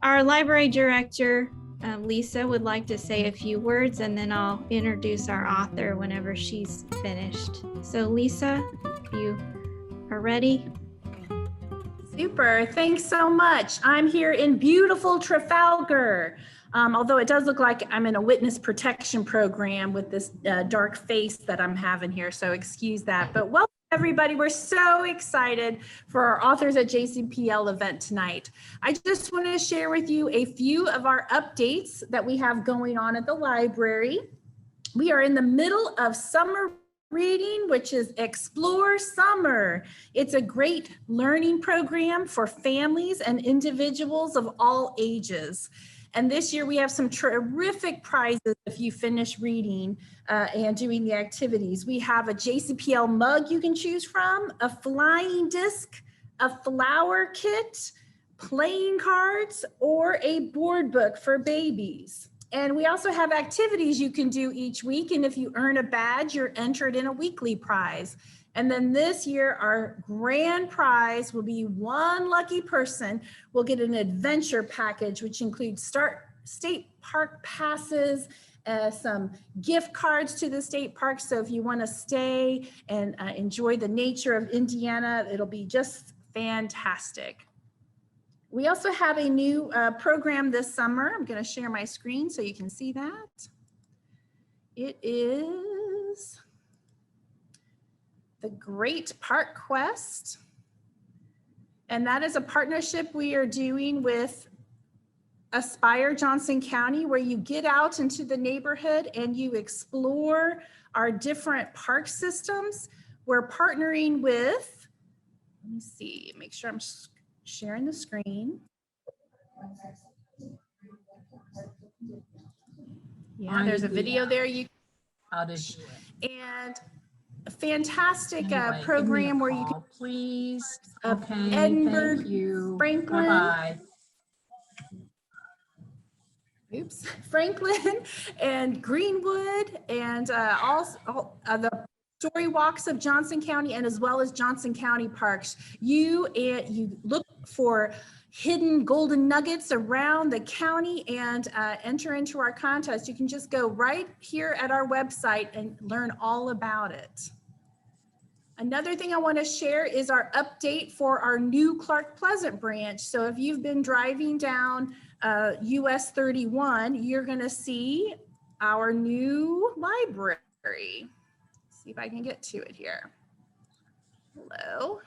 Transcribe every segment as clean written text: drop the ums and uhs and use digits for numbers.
Our library director, Lisa, would like to say a few words, and then I'll introduce our author whenever she's finished. So Lisa, if you are ready. Super, thanks so much. I'm here in beautiful Trafalgar. Although it does look like I'm in a witness protection program with this dark face that I'm having here, so excuse that. But welcome everybody, we're so excited for our Authors at JCPL event tonight. I just want to share with you a few of our updates that we have going on at the library. We are in the middle of summer reading, which is Explore Summer. It's a great learning program for families and individuals of all ages. And this year we have some terrific prizes if you finish reading and doing the activities. We have a JCPL mug you can choose from, a flying disc, a flower kit, playing cards, or a board book for babies. And we also have activities you can do each week. And if you earn a badge, you're entered in a weekly prize. And then this year, our grand prize will be one lucky person will get an adventure package, which includes state park passes, some gift cards to the state park. So if you want to stay and enjoy the nature of Indiana, it'll be just fantastic. We also have a new program this summer. I'm going to share my screen so you can see that. It is the Great Park Quest. And that is a partnership we are doing with Aspire Johnson County, where you get out into the neighborhood and you explore our different park systems. We're partnering with, let me see, make sure I'm sharing the screen. Yeah, there's a video there. How to do it. And a fantastic Anyway, program where you can, please. Okay, Edinburgh, thank you. Franklin. Bye-bye. Oops, Franklin and Greenwood, and also the story walks of Johnson County, and as well as Johnson County parks. You look for hidden golden nuggets around the county and enter into our contest. You can just go right here at our website and learn all about it. Another thing I want to share is our update for our new Clark Pleasant branch. So if you've been driving down US 31, you're going to see our new library. See if I can get to it here. Hello.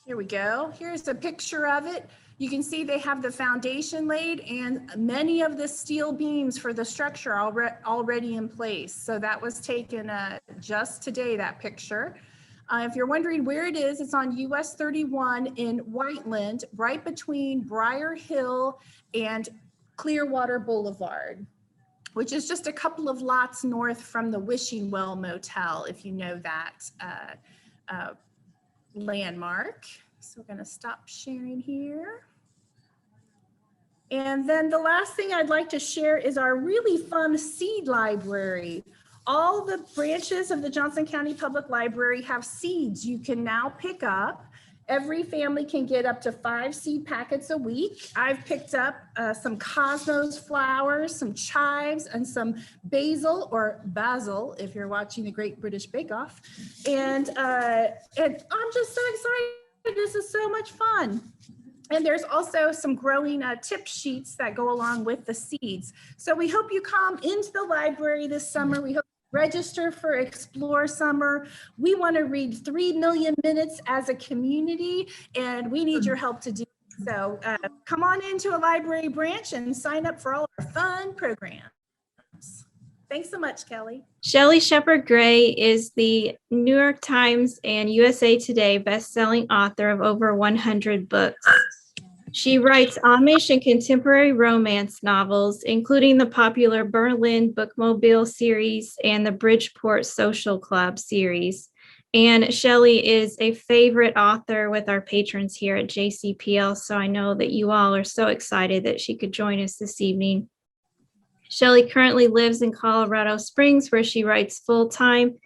Here we go. Here's a picture of it. You can see they have the foundation laid and many of the steel beams for the structure already in place. So that was taken just today, that picture. If you're wondering where it is, it's on US 31 in Whiteland, right between Briar Hill and Clearwater Boulevard, which is just a couple of lots north from the Wishing Well Motel, if you know that landmark. So we're going to stop sharing here. And then the last thing I'd like to share is our really fun seed library. All the branches of the Johnson County Public Library have seeds you can now pick up. Every family can get up to 5 seed packets a week. I've picked up some cosmos flowers, some chives, and some basil, or basil, if you're watching the Great British Bake Off. And I'm just so excited. This is so much fun. And there's also some growing tip sheets that go along with the seeds. So we hope you come into the library this summer. We hope you register for Explore Summer. We want to read 3 million minutes as a community, and we need your help to do so. Come on into a library branch and sign up for all our fun programs. Thanks so much, Kelly. Shelley Shepard Gray is the New York Times and USA Today best-selling author of over 100 books. She writes Amish and Contemporary Romance novels, including the popular Berlin Bookmobile series and the Bridgeport Social Club series. And Shelley is a favorite author with our patrons here at JCPL, so I know that you all are so excited that she could join us this evening. Shelley currently lives in Colorado Springs, where she writes full-time.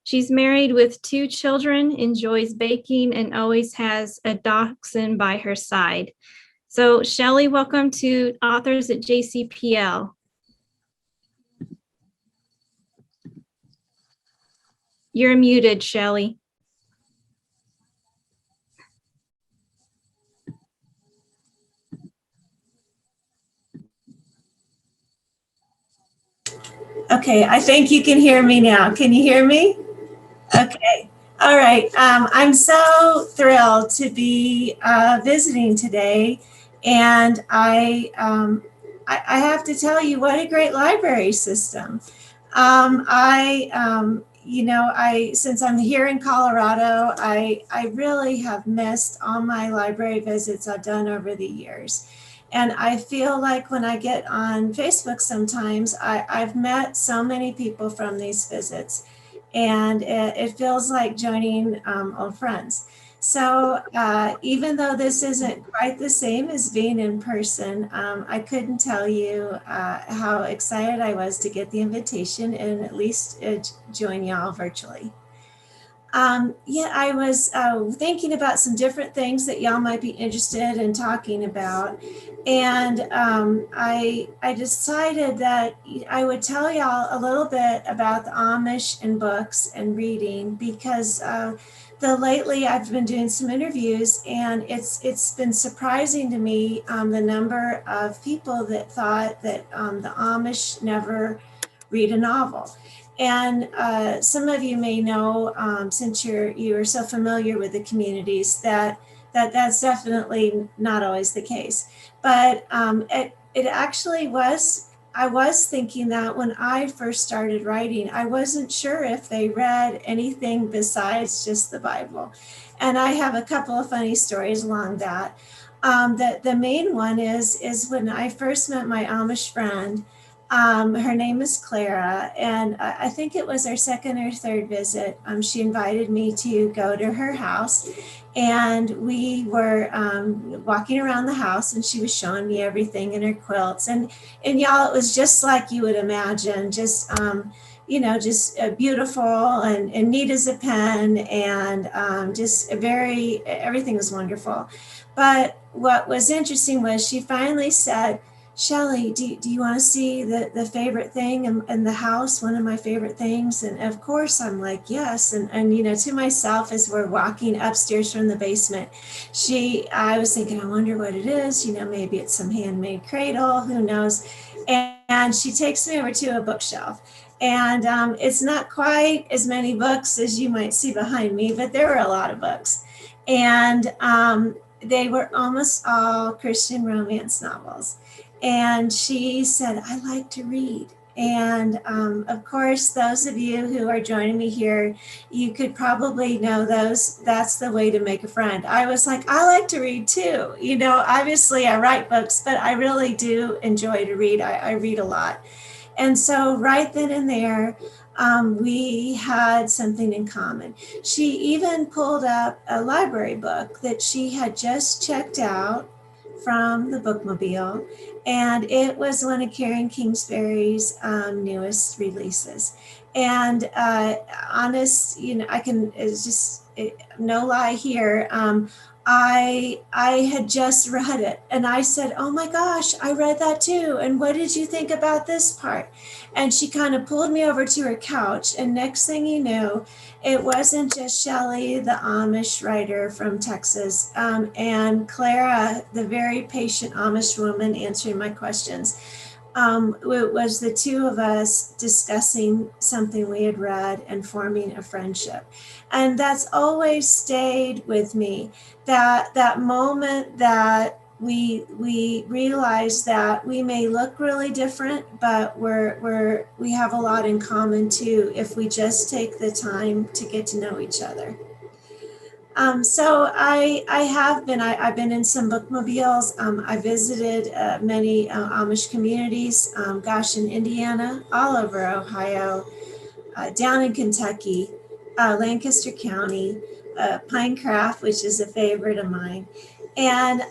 She's married with 2 children, enjoys baking, and always has a dachshund by her side. So Shelley, welcome to Authors at JCPL. You're muted, Shelley. Okay, I think you can hear me now. Can you hear me? Okay. All right. I'm so thrilled to be visiting today, and I have to tell you what a great library system. Since I'm here in Colorado, I really have missed all my library visits I've done over the years. And I feel like when I get on Facebook sometimes, I've met so many people from these visits, and it feels like joining old friends. So even though this isn't quite the same as being in person, I couldn't tell you how excited I was to get the invitation and at least join y'all virtually. I was thinking about some different things that y'all might be interested in talking about. And I decided that I would tell y'all a little bit about the Amish and books and reading, because lately I've been doing some interviews, and it's been surprising to me the number of people that thought that the Amish never read a novel. And some of you may know, since you're so familiar with the communities, that's definitely not always the case. But it actually was. I was thinking that when I first started writing, I wasn't sure if they read anything besides just the Bible. And I have a couple of funny stories along that. The main one is when I first met my Amish friend. Her name is Clara, and I think it was our second or third visit. She invited me to go to her house, and we were walking around the house, and she was showing me everything in her quilts. And y'all, it was just like you would imagine, just beautiful and neat as a pen, and everything was wonderful. But what was interesting was she finally said, Shelley, do you want to see the favorite thing in the house, one of my favorite things? And of course, I'm like, yes. And to myself, as we're walking upstairs from the basement, I was thinking, I wonder what it is. Maybe it's some handmade cradle, who knows? And she takes me over to a bookshelf. And it's not quite as many books as you might see behind me, but there were a lot of books. And they were almost all Christian romance novels. And she said, I like to read. And of course, those of you who are joining me here, you could probably know that's the way to make a friend. I was like, I like to read too. Obviously I write books, but I really do enjoy to read. I read a lot. And so right then and there, we had something in common. She even pulled up a library book that she had just checked out from the bookmobile, and it was one of Karen Kingsbury's newest releases. And honest, I can, it's just no lie here. I had just read it, and I said, oh my gosh, I read that too. And what did you think about this part? And she kind of pulled me over to her couch, and next thing you know, it wasn't just Shelley, the Amish writer from Texas, and Clara, the very patient Amish woman answering my questions. It was the two of us discussing something we had read and forming a friendship. And that's always stayed with me, that moment that we realize that we may look really different, but we have a lot in common too, if we just take the time to get to know each other. So I've been in some bookmobiles. I visited many Amish communities, in Indiana, all over Ohio, down in Kentucky, Lancaster County, Pinecraft, which is a favorite of mine. And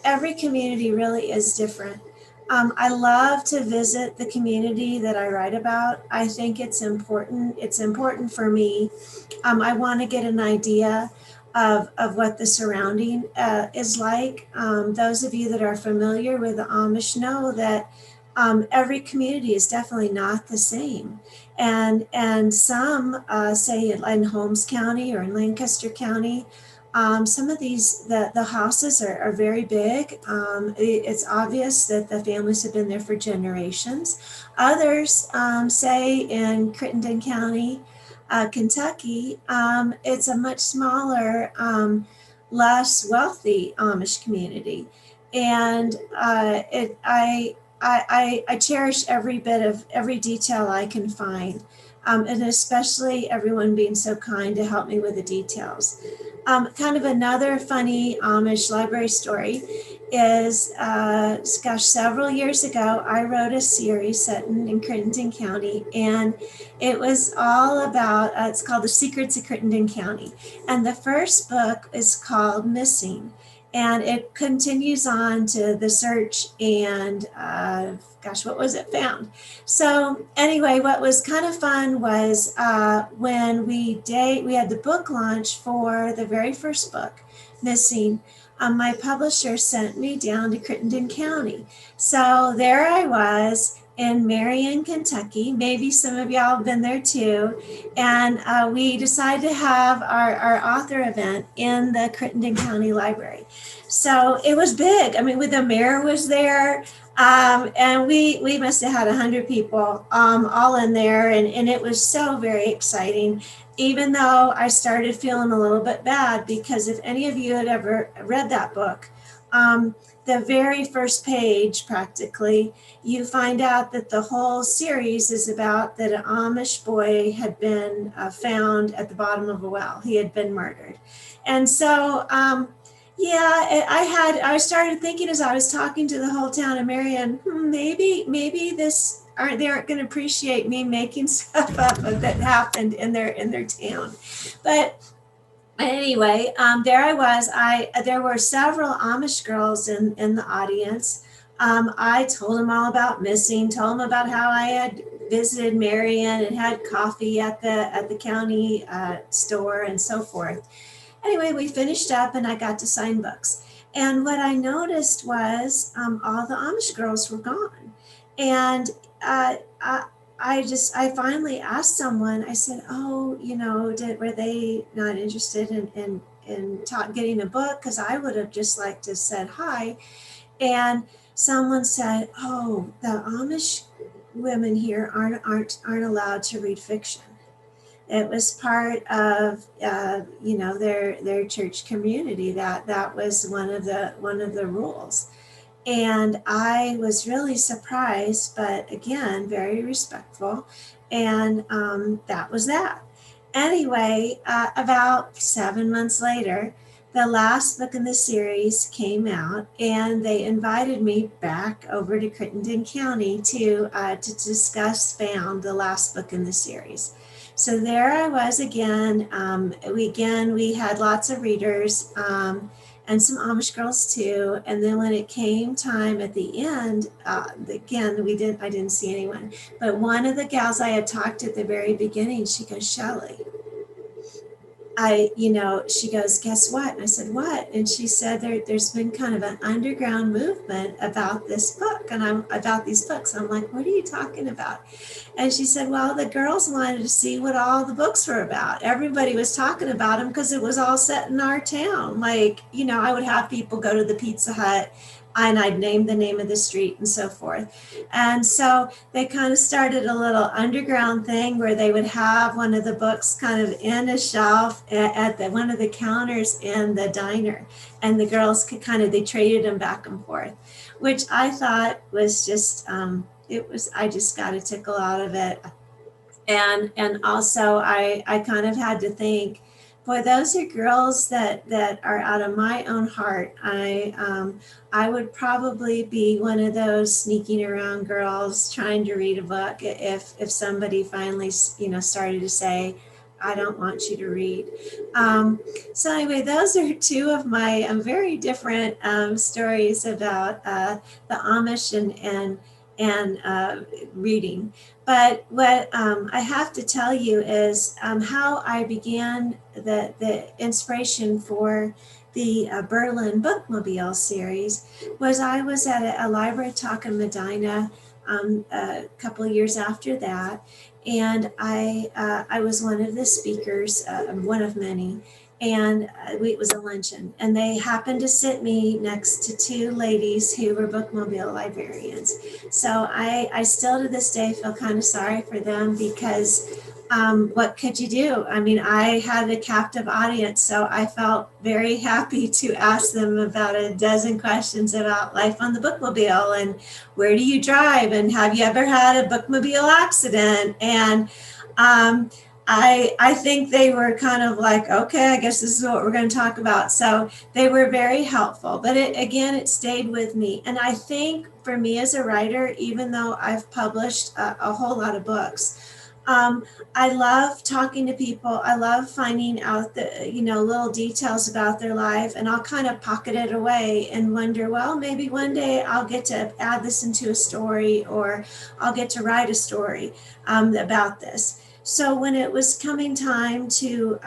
every community really is different. I love to visit the community that I write about. I think it's important. It's important for me. I want to get an idea of what the surrounding is like. Those of you that are familiar with the Amish know that every community is definitely not the same. And some say in Holmes County or in Lancaster County, some of the houses are very big. It's obvious that the families have been there for generations. Others say in Crittenden County, Kentucky, it's a much smaller, less wealthy Amish community. And I cherish every bit of every detail I can find. And especially everyone being so kind to help me with the details. Kind of another funny Amish library story is, several years ago, I wrote a series set in Crittenden County, and it was all about, it's called The Secrets of Crittenden County. And the first book is called Missing. And it continues on to the search and, what was it found? So anyway, what was kind of fun was when we had the book launch for the very first book, Missing. My publisher sent me down to Crittenden County. So there I was in Marion, Kentucky. Maybe some of y'all have been there too. And we decided to have our author event in the Crittenden County Library. So it was big. I mean, the mayor was there. And we must have had 100 people all in there. And it was so very exciting, even though I started feeling a little bit bad, because if any of you had ever read that book, the very first page, practically, you find out that the whole series is about that an Amish boy had been found at the bottom of a well. He had been murdered. And so, I started thinking as I was talking to the whole town of Marion, maybe they aren't going to appreciate me making stuff up that happened in their town. But anyway, there I was. There were several Amish girls in the audience. I told them all about Missing, told them about how I had visited Marion and had coffee at the county store and so forth. Anyway, we finished up and I got to sign books. And what I noticed was all the Amish girls were gone. And I finally asked someone, I said, were they not interested in getting a book? Because I would have just liked to said hi. And someone said, oh, the Amish women here aren't allowed to read fiction. It was part of their church community. That was one of the rules. And I was really surprised, but again, very respectful. And that was that. Anyway, about 7 months later, the last book in the series came out, and they invited me back over to Crittenden County to discuss Found, the last book in the series. So there I was again. We had lots of readers and some Amish girls too. And then when it came time at the end, again, I didn't see anyone. But one of the gals I had talked to at the very beginning, she goes, Shelley, she goes, guess what? And I said, what? And she said, there's been kind of an underground movement about this book, and I'm about these books. I'm like, what are you talking about? And she said, well, the girls wanted to see what all the books were about. Everybody was talking about them because it was all set in our town. Like, I would have people go to the Pizza Hut, and I'd name the name of the street and so forth. And so they kind of started a little underground thing where they would have one of the books kind of in a shelf at one of the counters in the diner. And the girls could they traded them back and forth, which I thought was just, I just got a tickle out of it. And also I kind of had to think, boy, those are girls that are out of my own heart. I would probably be one of those sneaking around girls trying to read a book if somebody finally, started to say, I don't want you to read. So anyway, those are two of my very different stories about the Amish and reading. But what I have to tell you is how I began the inspiration for the Berlin Bookmobile series was I was at a library talk in Medina a couple of years after that, and I was one of the speakers, one of many, and it was a luncheon, and they happened to sit me next to two ladies who were bookmobile librarians. So I still to this day feel kind of sorry for them because what could you do? I mean, I had a captive audience, so I felt very happy to ask them about a dozen questions about life on the bookmobile and where do you drive and have you ever had a bookmobile accident? And I think they were kind of like, okay, I guess this is what we're going to talk about. So they were very helpful, but it stayed with me. And I think for me as a writer, even though I've published a whole lot of books, I love talking to people. I love finding out the, little details about their life, and I'll kind of pocket it away and wonder, well, maybe one day I'll get to add this into a story, or I'll get to write a story about this. So when it was coming time to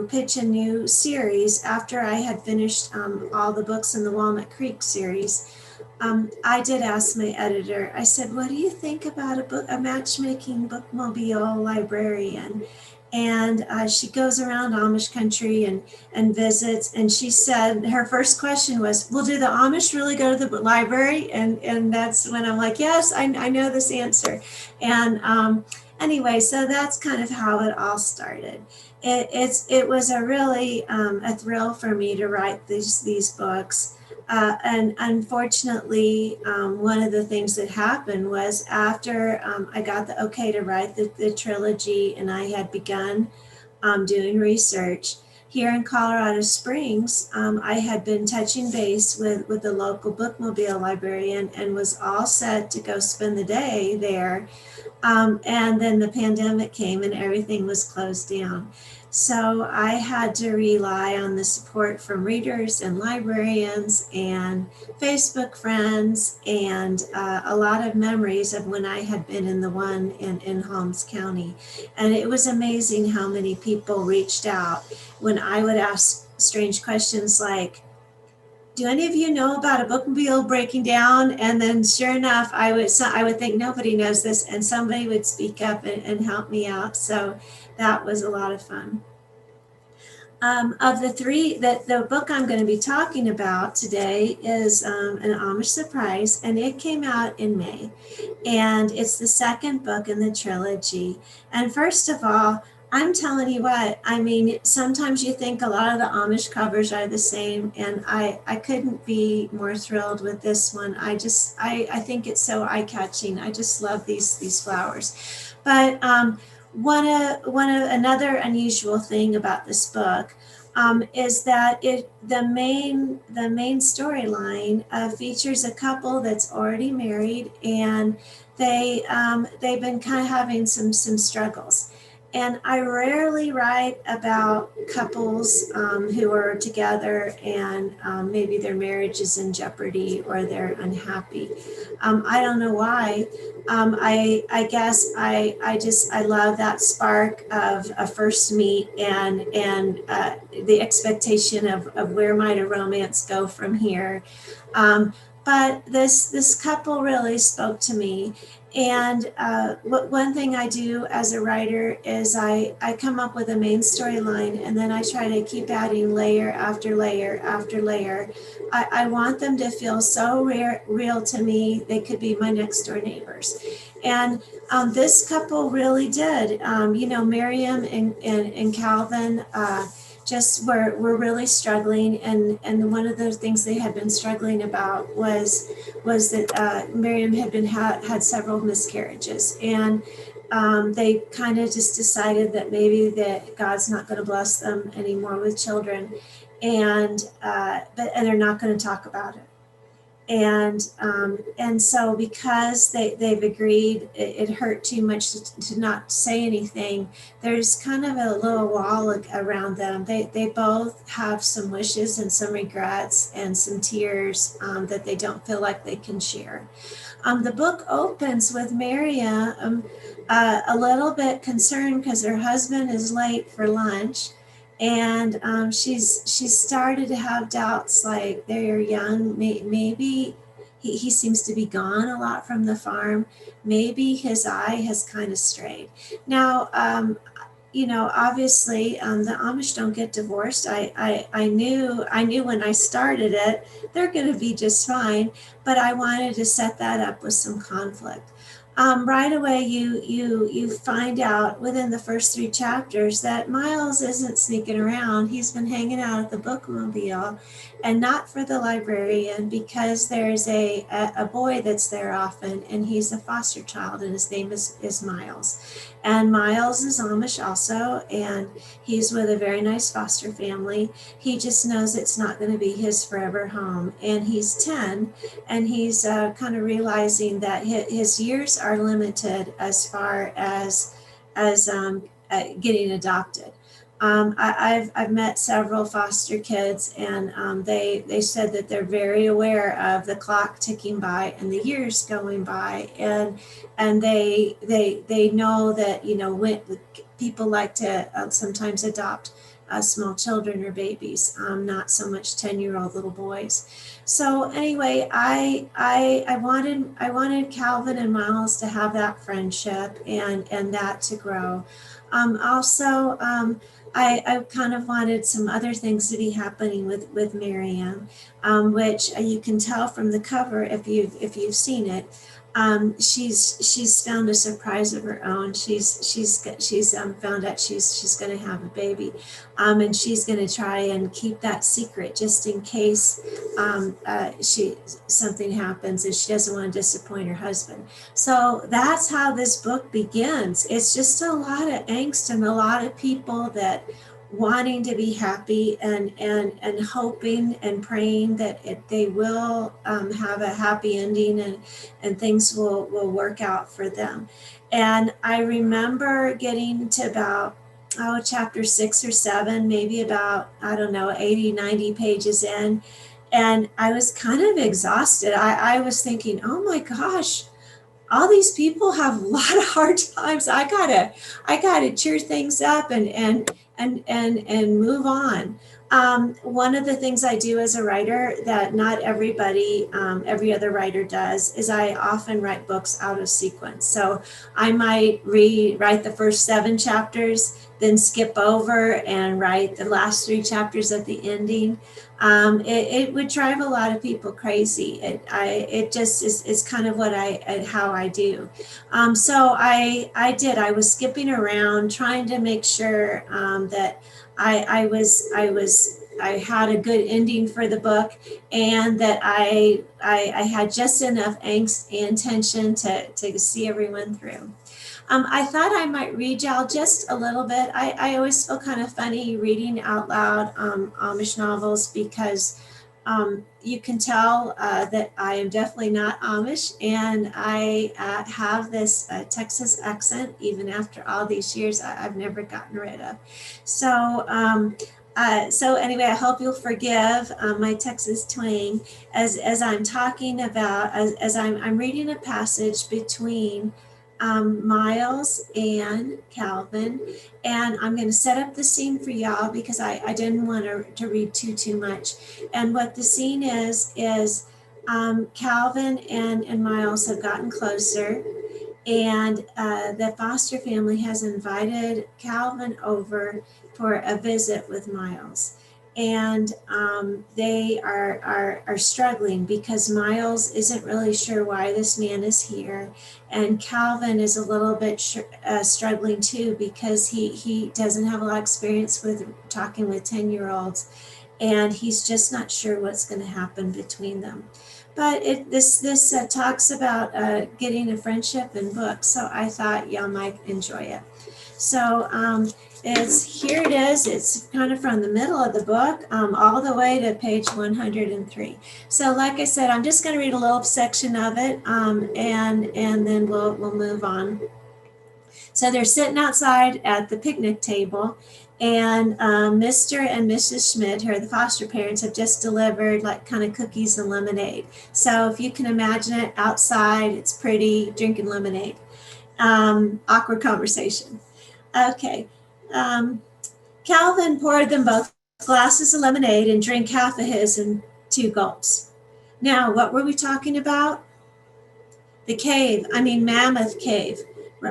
pitch a new series after I had finished all the books in the Walnut Creek series, I did ask my editor, I said, what do you think about a matchmaking bookmobile librarian? And she goes around Amish country and visits. And she said, her first question was, well, do the Amish really go to the library? And that's when I'm like, yes, I know this answer. And anyway, so that's kind of how it all started. It was a really a thrill for me to write these books. And unfortunately, one of the things that happened was after I got the okay to write the trilogy and I had begun doing research here in Colorado Springs, I had been touching base with the local bookmobile librarian and was all set to go spend the day there. And then the pandemic came and everything was closed down. So I had to rely on the support from readers and librarians and Facebook friends and a lot of memories of when I had been in the one in Holmes County. And it was amazing how many people reached out when I would ask strange questions like, do any of you know about a bookmobile breaking down? And then sure enough, I would think nobody knows this, and somebody would speak up and help me out. So that was a lot of fun. Of the three, the book I'm going to be talking about today is an Amish Surprise, and it came out in May. And it's the second book in the trilogy. And first of all, I'm telling you what, I mean, sometimes you think a lot of the Amish covers are the same, and I couldn't be more thrilled with this one. I think it's so eye-catching. I just love these flowers. But another unusual thing about this book is that the main storyline features a couple that's already married, and they've been kind of having some struggles. And I rarely write about couples who are together and maybe their marriage is in jeopardy or they're unhappy. I don't know why. I guess I love that spark of a first meet and the expectation of where might a romance go from here. But this couple really spoke to me. And one thing I do as a writer is I come up with a main storyline, and then I try to keep adding layer after layer after layer. I want them to feel so real to me. They could be my next door neighbors. And this couple really did. Miriam and Calvin just were really struggling, and one of the things they had been struggling about was that Miriam had several miscarriages, and they kind of just decided that maybe that God's not going to bless them anymore with children, and they're not going to talk about it. And so because they've agreed, it hurt too much to not say anything. There's kind of a little wall around them. They both have some wishes and some regrets and some tears that they don't feel like they can share. The book opens with Miriam a little bit concerned because her husband is late for lunch. And she's started to have doubts, like they're young, maybe he seems to be gone a lot from the farm. Maybe his eye has kind of strayed. Now, obviously the Amish don't get divorced. I knew when I started it, they're going to be just fine, but I wanted to set that up with some conflict. Right away, you find out within the first 3 chapters that Miles isn't sneaking around. He's been hanging out at the bookmobile, and not for the librarian, because there's a boy that's there often, and he's a foster child, and his name is Miles. And Miles is Amish also, and he's with a very nice foster family. He just knows it's not going to be his forever home, and he's 10, and he's kind of realizing that his years are limited as far as getting adopted. I've met several foster kids, and they said that they're very aware of the clock ticking by and the years going by, and they know that when people like to sometimes adopt small children or babies, not so much 10-year-old little boys. So anyway, I wanted Calvin and Miles to have that friendship and that to grow. I kind of wanted some other things to be happening with Miriam, which you can tell from the cover if you've seen it. She's found a surprise of her own. She's found out she's going to have a baby, and she's going to try and keep that secret just in case something happens, and she doesn't want to disappoint her husband. So that's how this book begins. It's just a lot of angst and a lot of people that wanting to be happy and hoping and praying that they will have a happy ending and things will work out for them. And I remember getting to about chapter 6 or 7, maybe about 80, 90 pages in, and I was kind of exhausted. I was thinking, oh my gosh, all these people have a lot of hard times. I gotta cheer things up and move on. One of the things I do as a writer that not everybody, every other writer does, is I often write books out of sequence. So I might write the first 7 chapters, then skip over and write the last 3 chapters at the ending. It would drive a lot of people crazy. It just is kind of how I do. So I did. I was skipping around trying to make sure that I had a good ending for the book, and that I had just enough angst and tension to see everyone through. I thought I might read y'all just a little bit. I always feel kind of funny reading out loud Amish novels, because you can tell that I am definitely not Amish, and I have this Texas accent even after all these years. I've never gotten rid of. So anyway, I hope you'll forgive my Texas twang as I'm talking about, as I'm reading a passage between Miles and Calvin, and I'm going to set up the scene for y'all because I didn't want to read too much. And what the scene is Calvin and Miles have gotten closer, and the foster family has invited Calvin over for a visit with Miles. And they are struggling because Miles isn't really sure why this man is here. And Calvin is a little bit struggling too, because he doesn't have a lot of experience with talking with 10-year-olds. And he's just not sure what's going to happen between them. But this talks about getting a friendship in books. So I thought y'all might enjoy it. So Here it is. It's kind of from the middle of the book all the way to page 103. So like I said, I'm just going to read a little section of it and then we'll move on. So they're sitting outside at the picnic table, and Mr. and Mrs. Schmidt, who are the foster parents, have just delivered like kind of cookies and lemonade. So if you can imagine it outside, it's pretty, drinking lemonade. Awkward conversation. Okay. Calvin poured them both glasses of lemonade and drank half of his in 2 gulps. Now, what were we talking about? The cave, Mammoth Cave,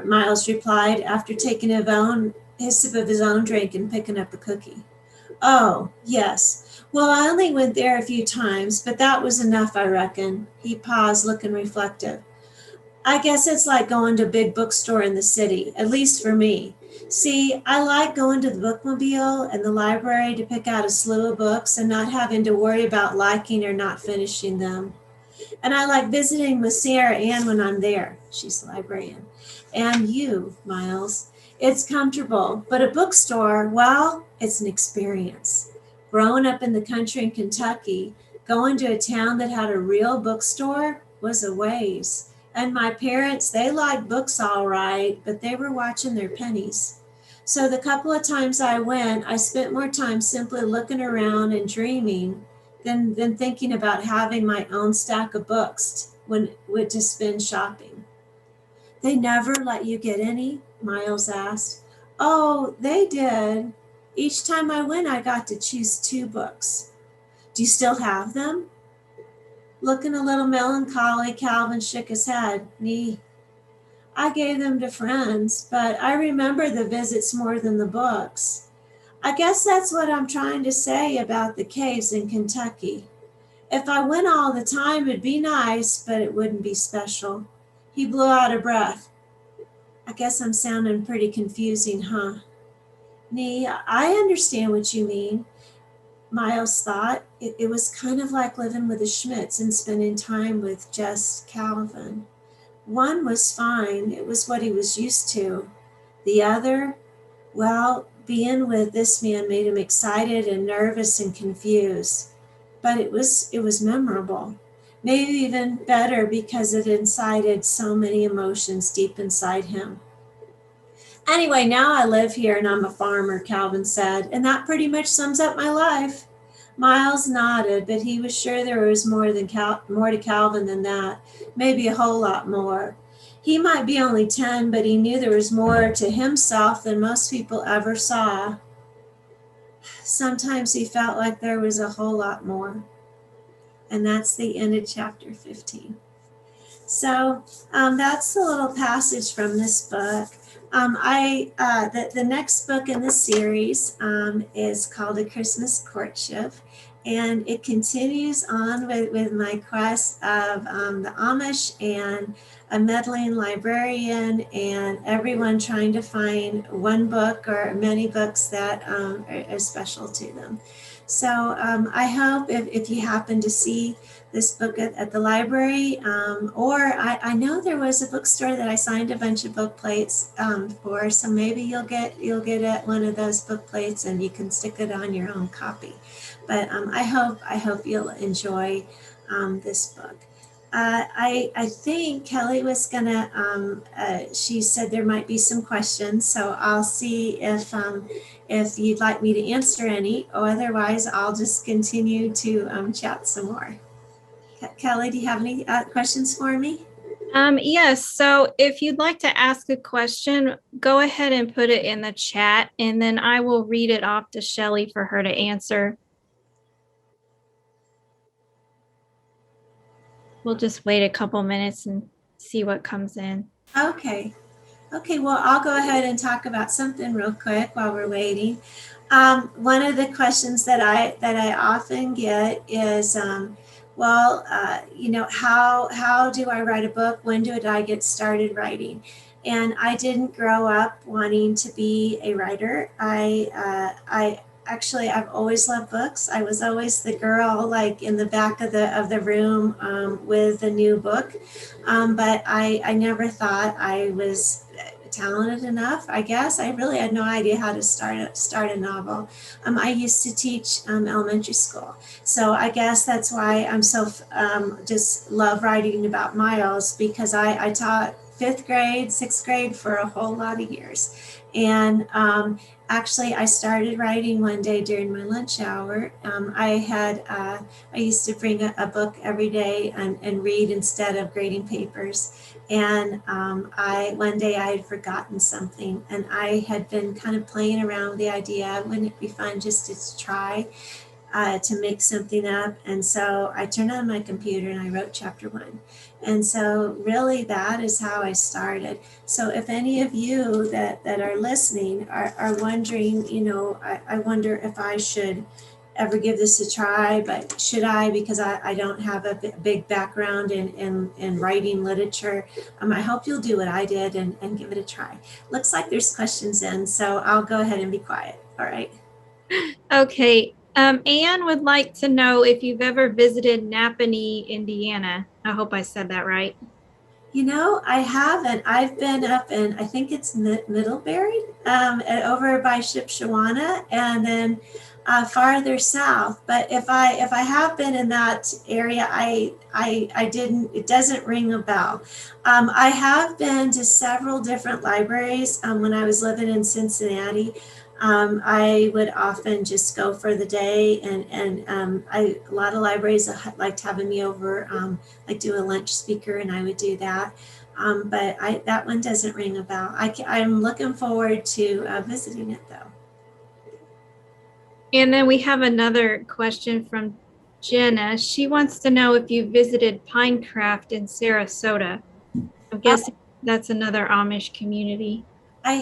Miles replied after taking his sip of his own drink and picking up a cookie. Oh, yes. Well, I only went there a few times, but that was enough, I reckon. He paused, looking reflective. I guess it's like going to a big bookstore in the city, at least for me. See, I like going to the bookmobile and the library to pick out a slew of books and not having to worry about liking or not finishing them. And I like visiting with Sarah Ann when I'm there. She's the librarian. And you, Miles. It's comfortable, but a bookstore, well, it's an experience. Growing up in the country in Kentucky, going to a town that had a real bookstore was a ways. And my parents, they liked books all right, but they were watching their pennies. So the couple of times I went, I spent more time simply looking around and dreaming than thinking about having my own stack of books to spend shopping. They never let you get any? Miles asked. Oh, they did. Each time I went, I got to choose 2 books. Do you still have them? Looking a little melancholy, Calvin shook his head. Nee. I gave them to friends, but I remember the visits more than the books. I guess that's what I'm trying to say about the caves in Kentucky. If I went all the time, it'd be nice, but it wouldn't be special. He blew out a breath. I guess I'm sounding pretty confusing, huh? Nee, I understand what you mean. Miles thought it was kind of like living with the Schmidts and spending time with just Calvin. One was fine. It was what he was used to. The other, well, being with this man made him excited and nervous and confused. But it was memorable. Maybe even better because it incited so many emotions deep inside him. Anyway, now I live here and I'm a farmer, Calvin said, and that pretty much sums up my life. Miles nodded, but he was sure there was more to Calvin than that, maybe a whole lot more. He might be only 10, but he knew there was more to himself than most people ever saw. Sometimes he felt like there was a whole lot more. And that's the end of chapter 15. So that's the little passage from this book. The next book in the series is called A Christmas Courtship, and it continues on with my quest of the Amish and a meddling librarian and everyone trying to find one book or many books that are special to them. So I hope if you happen to see this book at the library, or I know there was a bookstore that I signed a bunch of book plates for, so maybe you'll get one of those book plates and you can stick it on your own copy. But I hope you'll enjoy this book. I think Kelly was gonna. She said there might be some questions, so I'll see if you'd like me to answer any. Or otherwise, I'll just continue to chat some more. Kelly, do you have any questions for me? Yes. So if you'd like to ask a question, go ahead and put it in the chat, and then I will read it off to Shelley for her to answer. We'll just wait a couple minutes and see what comes in. Okay. Well, I'll go ahead and talk about something real quick while we're waiting. One of the questions that I often get is, how do I write a book? When did I get started writing? And I didn't grow up wanting to be a writer. I've always loved books. I was always the girl like in the back of the room to talented enough, I guess. I really had no idea how to start a novel. I used to teach elementary school. So I guess that's why I'm so just love writing about Miles, because I taught fifth grade, sixth grade for a whole lot of years. And actually, I started writing one day during my lunch hour. I used to bring a book every day and read instead of grading papers. And one day I had forgotten something, and I had been kind of playing around with the idea, wouldn't it be fun just to try to make something up? And so I turned on my computer and I wrote chapter 1. And so really that is how I started. So if any of you that are listening are wondering, I wonder if I should ever give this a try, but should I, because I don't have a big background in writing literature. I hope you'll do what I did and give it a try. Looks like there's questions in, so I'll go ahead and be quiet. All right. Okay. Anne would like to know if you've ever visited Napanee, Indiana. I hope I said that right. I haven't. I've been up in, I think it's Middlebury, over by Shipshawana, and then farther south. But if I have been in that area, I didn't. It doesn't ring a bell. I have been to several different libraries when I was living in Cincinnati. I would often just go for the day, and a lot of libraries liked having me over, like do a lunch speaker, and I would do that. But that one doesn't ring a bell. I'm looking forward to visiting it though. And then we have another question from Jenna. She wants to know if you visited Pinecraft in Sarasota. I'm guessing that's another Amish community. I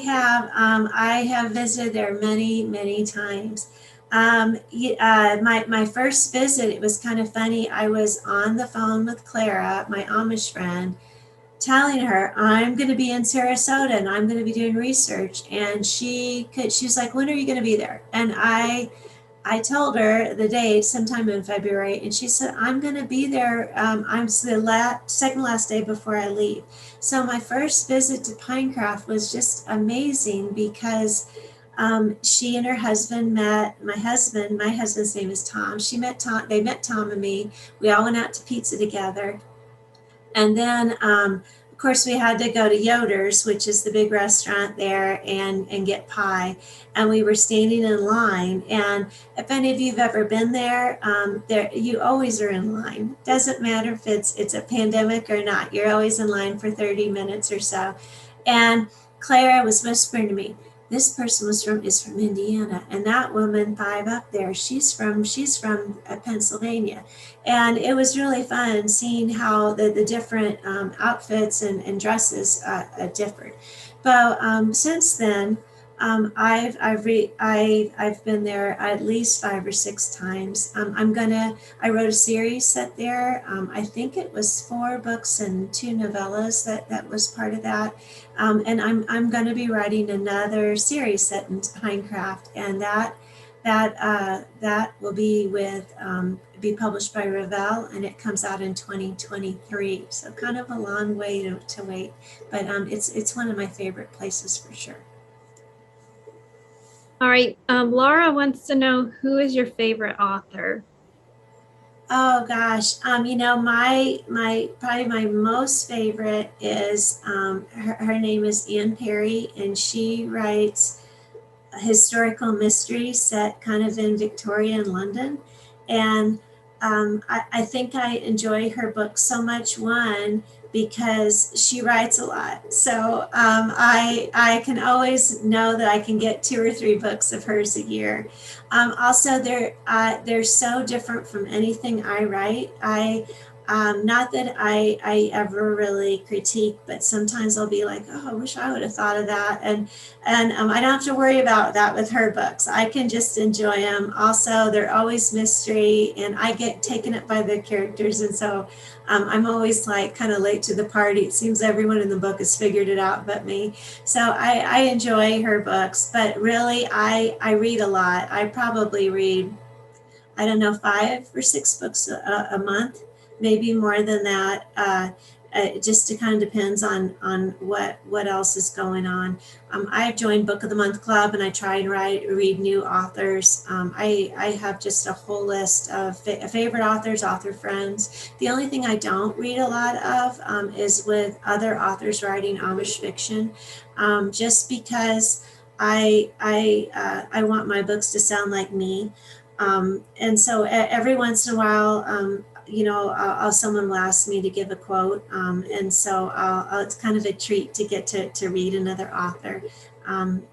have visited there many times. My first visit, it was kind of funny. I was on the phone with Clara, my Amish friend, telling her I'm going to be in Sarasota and I'm going to be doing research. And she was like, when are you going to be there? And I told her the date, sometime in February, and she said, I'm going to be there. I'm the second last day before I leave. So my first visit to Pinecraft was just amazing because she and her husband met. My husband's name is Tom. They met Tom and me. We all went out to pizza together. And then, of course, we had to go to Yoder's, which is the big restaurant there, and get pie. And we were standing in line. And if any of you have ever been there, you always are in line. Doesn't matter if it's a pandemic or not. You're always in line for 30 minutes or so. And Clara was whispering to me, this person is from Indiana, and that woman 5 up there, she's from Pennsylvania. And it was really fun seeing how the different outfits and dresses differed. But since then, I've been there at least 5 or 6 times. I wrote a series set there. I think it was 4 books and 2 novellas that was part of that. And I'm going to be writing another series set in Pinecraft, and that will be published by Revell, and it comes out in 2023. So kind of a long way to wait, but it's one of my favorite places for sure. All right. Laura wants to know, who is your favorite author? Oh gosh, my probably my most favorite is her name is Anne Perry, and she writes historical mysteries set kind of in Victorian London, and I think I enjoy her books so much. One, because she writes a lot, so I can always know that I can get 2 or 3 books of hers a year. Also, they're so different from anything I write. Not that I ever really critique, but sometimes I'll be like, oh, I wish I would have thought of that. And I don't have to worry about that with her books. I can just enjoy them. Also, they're always mystery, and I get taken up by the characters. And so I'm always like kind of late to the party. It seems everyone in the book has figured it out but me. So I enjoy her books, but really I read a lot. I probably read, I don't know, 5 or 6 books a month, maybe more than that. it just kind of depends on what else is going on. I've joined Book of the Month Club, and I try and read new authors. I have just a whole list of favorite authors, author friends. The only thing I don't read a lot of is with other authors writing Amish fiction, just because I want my books to sound like me. And so every once in a while, someone will ask me to give a quote, and so it's kind of a treat to get to read another author.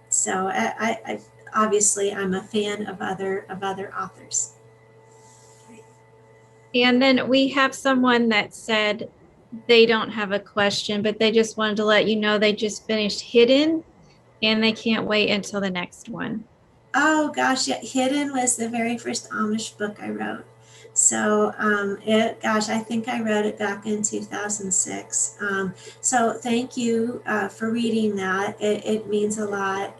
So I obviously I'm a fan of other authors. And then we have someone that said they don't have a question, but they just wanted to let you know they just finished Hidden, and they can't wait until the next one. Oh gosh, yeah, Hidden was the very first Amish book I wrote. So I think I wrote it back in 2006. So thank you for reading that. It means a lot.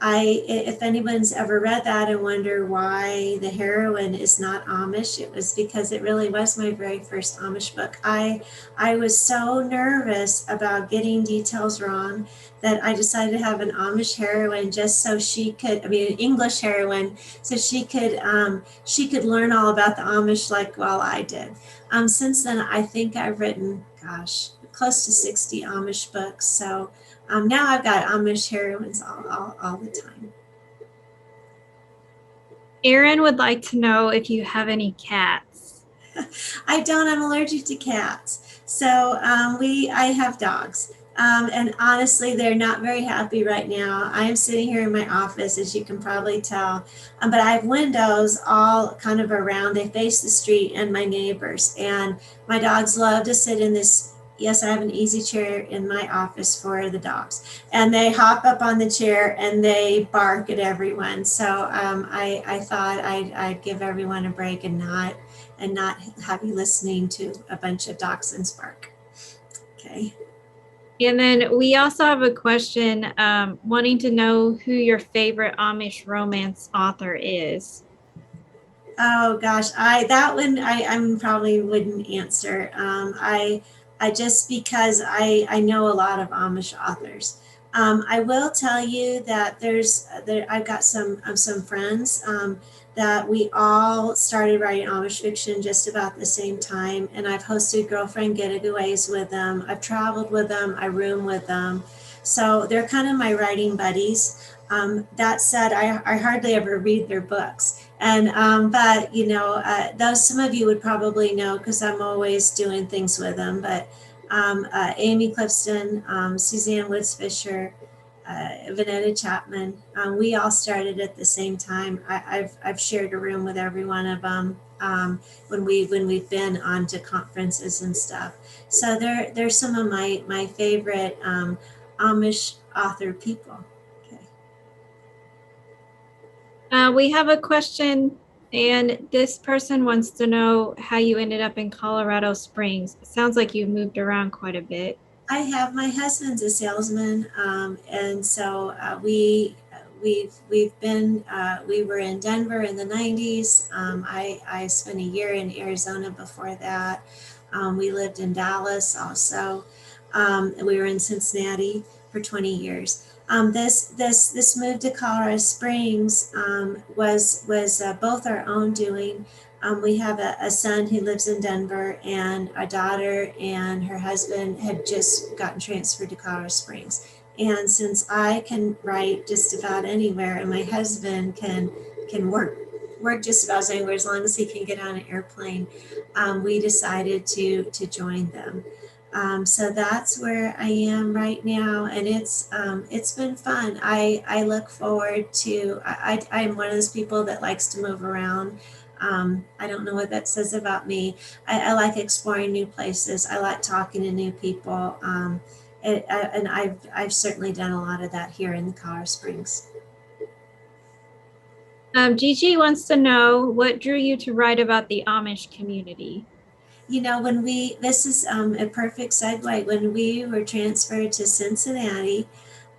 If anyone's ever read that and wonder why the heroine is not Amish, it was because it really was my very first Amish book. I was so nervous about getting details wrong that I decided to have an Amish heroine just so an English heroine, so she could learn all about the Amish like I did. Since then, I think I've written, close to 60 Amish books. So now I've got Amish heroines all the time. Erin would like to know if you have any cats. I don't. I'm allergic to cats. So I have dogs. And honestly, they're not very happy right now. I am sitting here in my office, as you can probably tell, but I have windows all kind of around. They face the street and my neighbors. And my dogs love to sit in this. Yes, I have an easy chair in my office for the dogs. And they hop up on the chair and they bark at everyone. So I thought I'd give everyone a break and not have you listening to a bunch of dachshunds bark. Okay. And then we also have a question wanting to know who your favorite Amish romance author is. Oh gosh, that one I probably wouldn't answer. I just because I know a lot of Amish authors. I will tell you that I've got some friends that we all started writing Amish fiction just about the same time, and I've hosted girlfriend getaways with them. I've traveled with them. I room with them, so they're kind of my writing buddies. That said, I hardly ever read their books. And but those some of you would probably know because I'm always doing things with them. But Amy Clifton, Suzanne Woods Fisher, Vanetta Chapman, we all started at the same time. I've shared a room with every one of them when we've been on to conferences and stuff. So they're some of my favorite Amish author people. We have a question, and this person wants to know how you ended up in Colorado Springs. It sounds like you moved around quite a bit. I have. My husband's a salesman, and so we were in Denver in the 90s. I spent a year in Arizona before that. We lived in Dallas also. We were in Cincinnati for 20 years. This move to Colorado Springs was both our own doing. We have a son who lives in Denver, and a daughter and her husband had just gotten transferred to Colorado Springs. And since I can write just about anywhere, and my husband can work just about anywhere as long as he can get on an airplane, we decided to join them. So that's where I am right now, and it's been fun. I look forward to. I'm one of those people that likes to move around. I don't know what that says about me. I like exploring new places. I like talking to new people, and I've certainly done a lot of that here in Colorado Springs. Gigi wants to know what drew you to write about the Amish community. This is a perfect segue. When we were transferred to Cincinnati,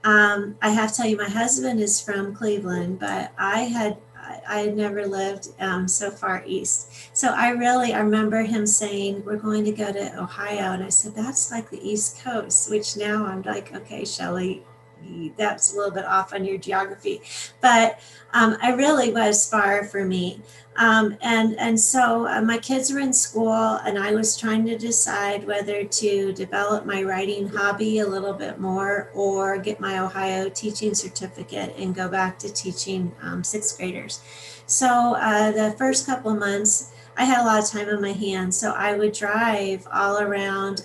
I have to tell you, my husband is from Cleveland, but I I had never lived so far east. So I remember him saying, we're going to go to Ohio. And I said, that's like the East Coast, which now I'm like, okay, Shelley, that's a little bit off on your geography. But I really was far for me. And so my kids were in school, and I was trying to decide whether to develop my writing hobby a little bit more or get my Ohio teaching certificate and go back to teaching sixth graders. So the first couple of months, I had a lot of time on my hands. So I would drive all around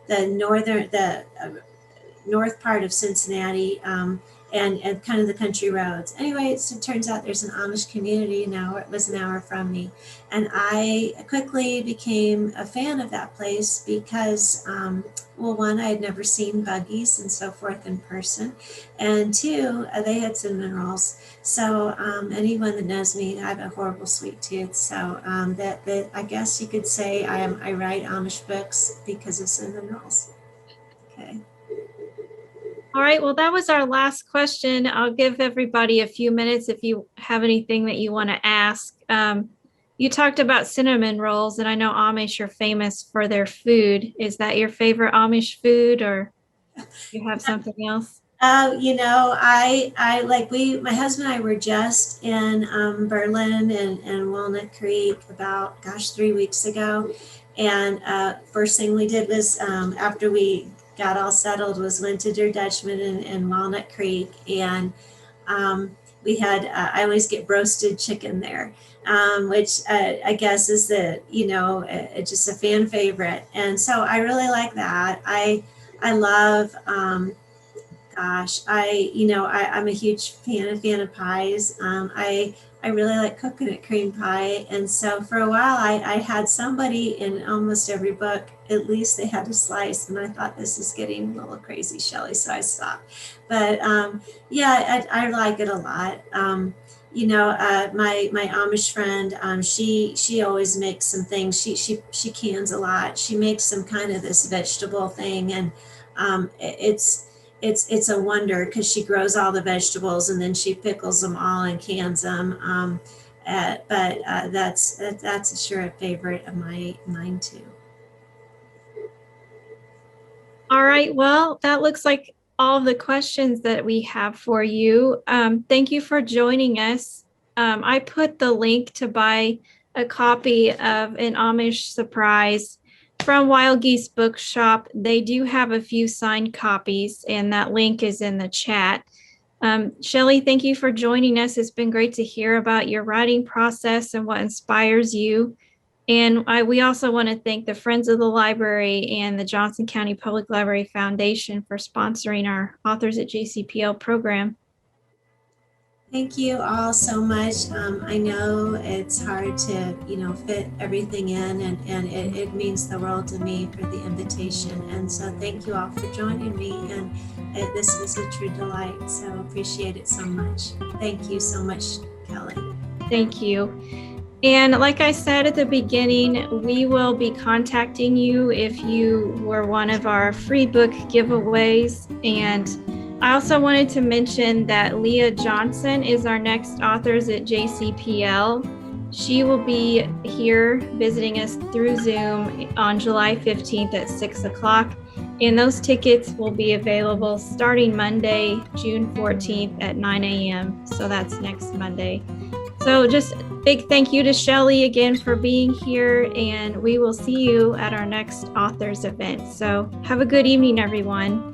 the north part of Cincinnati, and kind of the country roads. Anyway, it turns out there's an Amish community now. It was an hour from me. And I quickly became a fan of that place because, well, one, I had never seen buggies and so forth in person. And two, they had cinnamon rolls. So anyone that knows me, I have a horrible sweet tooth. So that I guess you could say I write Amish books because of cinnamon rolls. Okay. All right, well, that was our last question. I'll give everybody a few minutes if you have anything that you want to ask. You talked about cinnamon rolls, and I know Amish are famous for their food. Is that your favorite Amish food, or you have something else? My husband and I were just in Berlin and Walnut Creek about, 3 weeks ago. And first thing we did was after we got all settled was went to Der Dutchman in Walnut Creek, and we had I always get roasted chicken there, which I guess is just a fan favorite, and so I really like that. I love I'm a huge fan of pies. I really like coconut cream pie. And so for a while, I had somebody in almost every book, at least they had a slice. And I thought, this is getting a little crazy, Shelley. So I stopped. But I like it a lot. My Amish friend, she always makes some things. She cans a lot. She makes some kind of this vegetable thing. And it's a wonder because she grows all the vegetables and then she pickles them all and cans them. That's sure a favorite of mine too. All right, well, that looks like all the questions that we have for you. Thank you for joining us. I put the link to buy a copy of an Amish Surprise from Wild Geese Bookshop. They do have a few signed copies, and that link is in the chat. Shelley, thank you for joining us. It's been great to hear about your writing process and what inspires you. And we also want to thank the Friends of the Library and the Johnson County Public Library Foundation for sponsoring our Authors at JCPL program. Thank you all so much. I know it's hard to, fit everything in, and it means the world to me for the invitation. And so thank you all for joining me. And this was a true delight. So appreciate it so much. Thank you so much, Kelly. Thank you. And like I said at the beginning, we will be contacting you if you were one of our free book giveaways. And I also wanted to mention that Leah Johnson is our next Authors at JCPL. She will be here visiting us through Zoom on July 15th at 6 o'clock. And those tickets will be available starting Monday, June 14th at 9 a.m. So that's next Monday. So just big thank you to Shelley again for being here, and we will see you at our next authors event. So have a good evening, everyone.